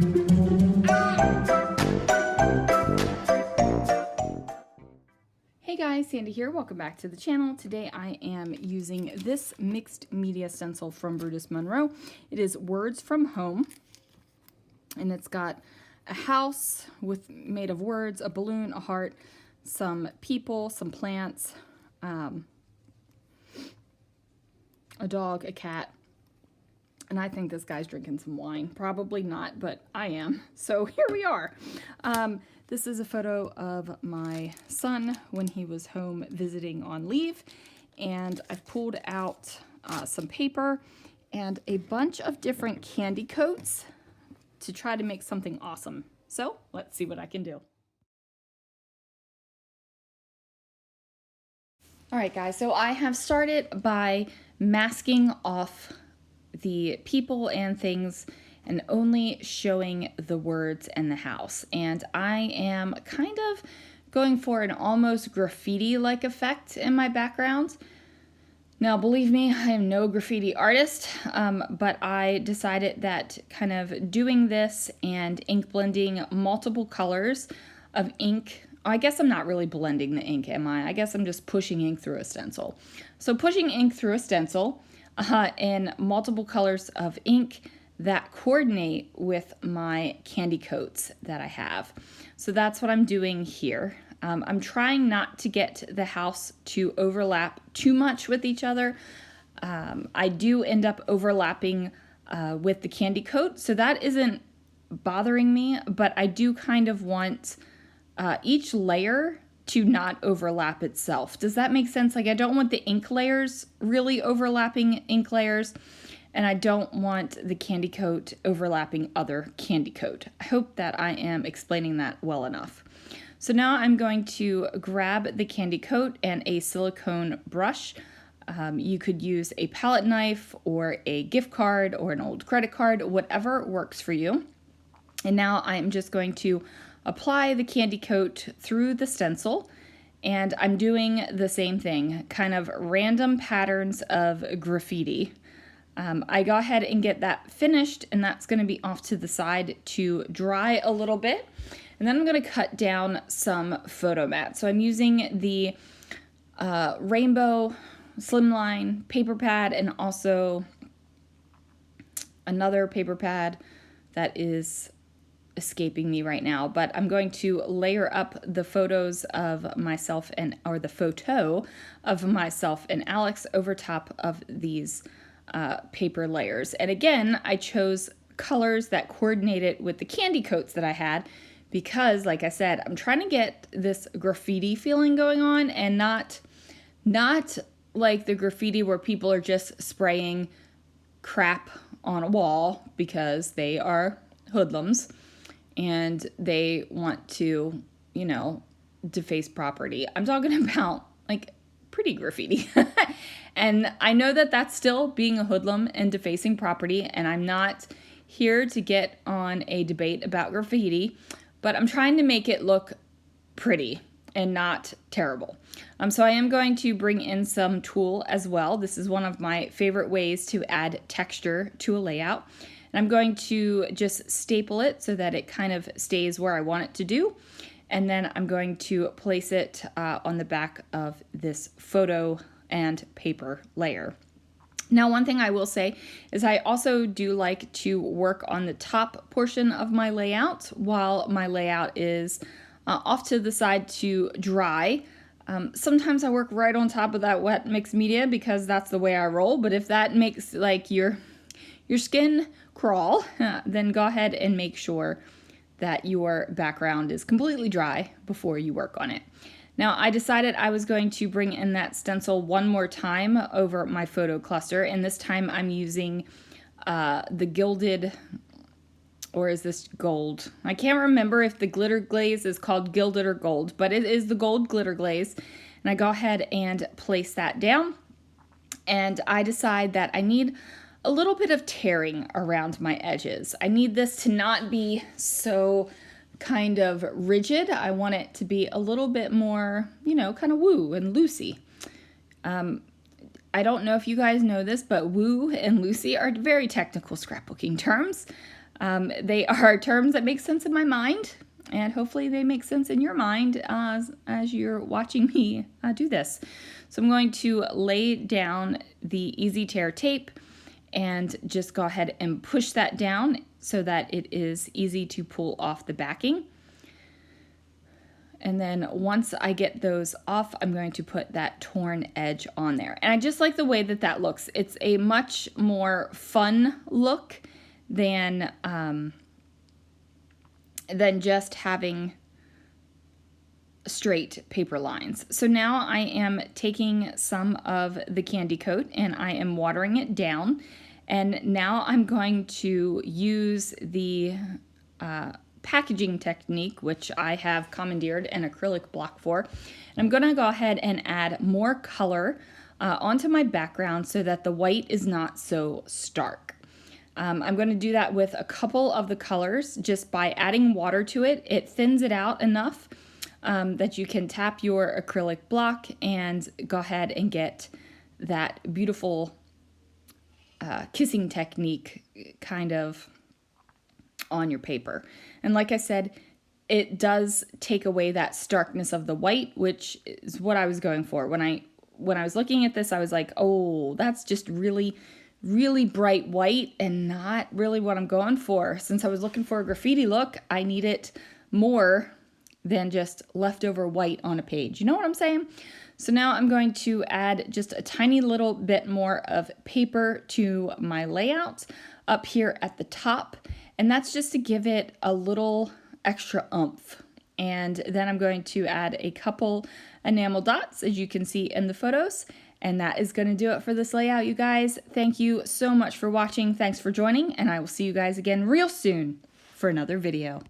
Hey guys, Sandy here. Welcome back to the channel. Today I am using this mixed media stencil from Brutus Monroe. It is Words from Home, and it's got a house made of words, a balloon, a heart, some people, some plants, a dog, a cat, and I think this guy's drinking some wine. Probably not, but I am. So here we are. This is a photo of my son when he was home visiting on leave, and I've pulled out some paper and a bunch of different candy coats to try to make something awesome. So let's see what I can do. All right, guys, so I have started by masking off the people and things and only showing the words and the house. And I am kind of going for an almost graffiti-like effect in my background. Now, believe me, I am no graffiti artist, but I decided that kind of doing this and ink blending multiple colors of ink, I guess I'm not really blending the ink, am I? I guess I'm just pushing ink through a stencil. So pushing ink through a stencil in multiple colors of ink that coordinate with my candy coats that I have. So that's what I'm doing here. I'm trying not to get the house to overlap too much with each other. I do end up overlapping with the candy coat, so that isn't bothering me, but I do kind of want each layer to not overlap itself. Does that make sense? Like, I don't want the ink layers really overlapping ink layers, and I don't want the candy coat overlapping other candy coat. I hope that I am explaining that well enough. So now I'm going to grab the candy coat and a silicone brush. You could use a palette knife or a gift card or an old credit card, whatever works for you. And now I'm just going to apply the candy coat through the stencil, and I'm doing the same thing, kind of random patterns of graffiti. I go ahead and get that finished, and that's going to be off to the side to dry a little bit. And then I'm going to cut down some photo mat. So I'm using the rainbow slimline paper pad and also another paper pad that is escaping me right now, but I'm going to layer up the photos of myself or the photo of myself and Alex over top of these paper layers. And again, I chose colors that coordinated with the candy coats that I had because, like I said, I'm trying to get this graffiti feeling going on, and not like the graffiti where people are just spraying crap on a wall because they are hoodlums and they want to, you know, deface property. I'm talking about like pretty graffiti. And I know that that's still being a hoodlum and defacing property, and I'm not here to get on a debate about graffiti, but I'm trying to make it look pretty and not terrible. So I am going to bring in some tulle as well. This is one of my favorite ways to add texture to a layout. And I'm going to just staple it so that it kind of stays where I want it to do. And then I'm going to place it on the back of this photo and paper layer. Now, one thing I will say is I also do like to work on the top portion of my layout while my layout is off to the side to dry. Sometimes I work right on top of that wet mixed media because that's the way I roll, but if that makes like your skin crawl, then go ahead and make sure that your background is completely dry before you work on it. Now, I decided I was going to bring in that stencil one more time over my photo cluster, and this time I'm using the gilded, or is this gold? I can't remember if the glitter glaze is called gilded or gold, but it is the gold glitter glaze. And I go ahead and place that down, and I decide that I need a little bit of tearing around my edges. I need this to not be so kind of rigid. I want it to be a little bit more, you know, kind of woo and loosey. I don't know if you guys know this, but woo and loosey are very technical scrapbooking terms. They are terms that make sense in my mind, and hopefully they make sense in your mind as you're watching me do this. So I'm going to lay down the Easy Tear tape and just go ahead and push that down so that it is easy to pull off the backing. And then once I get those off, I'm going to put that torn edge on there. And I just like the way that that looks. It's a much more fun look than just having straight paper lines. So now I am taking some of the candy coat and I am watering it down. And now I'm going to use the packaging technique, which I have commandeered an acrylic block for. And I'm going to go ahead and add more color onto my background so that the white is not so stark. I'm going to do that with a couple of the colors just by adding water to it. It thins it out enough that you can tap your acrylic block and go ahead and get that beautiful kissing technique kind of on your paper. And like I said, it does take away that starkness of the white, which is what I was going for. When I was looking at this, I was like, oh, that's just really, really bright white and not really what I'm going for. Since I was looking for a graffiti look, I need it more than just leftover white on a page. You know what I'm saying? So now I'm going to add just a tiny little bit more of paper to my layout up here at the top. And that's just to give it a little extra oomph. And then I'm going to add a couple enamel dots, as you can see in the photos. And that is going to do it for this layout, you guys. Thank you so much for watching. Thanks for joining, and I will see you guys again real soon for another video.